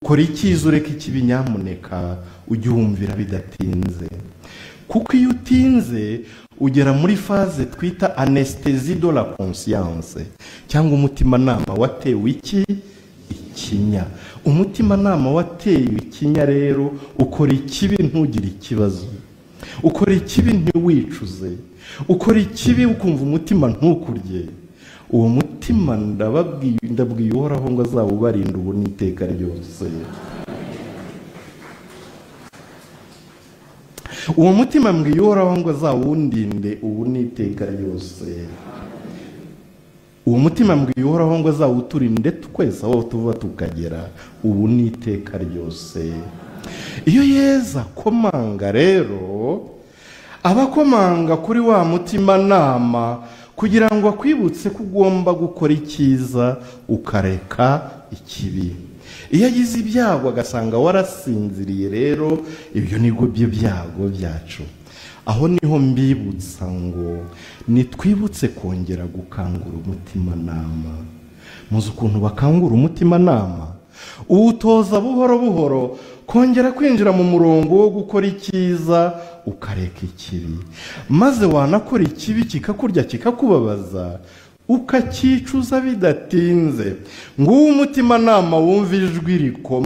kora icyiza ureke ikibi nyamuneka ujye wumvira bidatinze, kuko iyo utinze ugera muri faze twita anesthesie de la conscience, cyangwa umutimanama watewe ikinya. Umutimanama watewe ikinya rero ukora ikibi ntugire ikibazo, ukora ikibi ntiwicuze, ukora ikibi ukumva umutima ntukurye. Uwo mutima ndabwiye Uhoraho ngo azawubarinda ubu n'iteka ryose. Uwo mutima mbwiye Uhoraho ngo azawundinde ubu n'iteka ryose. Uwo mutima mbwiye Uhoraho ngo azawuturinde twese aho tuva tukagera ubu n'iteka ryose. Iyo Yezu akomanga rero abakomanga kuri wa mutima nama kugira ngo akwibutse ko ugomba gukora icyiza ukareka ikibi. Iyo agize ibyago agasanga warasinziriye rero ibyo nibwo byo byago byacu. Aho niho mbibutsa ngo nitwibutse kongera gukangura umutima nama. Muzi ukuntu bakangura umutima nama? Uwutoza buhoro buhoro kongera kwinjira mu murongo wo gukora icyiza ukareka ikibi, maze wanakora ikibi kikakurya kikakubabaza ukakicuza bidatinze. Nguwo umutima nama wumva ijwi rikoma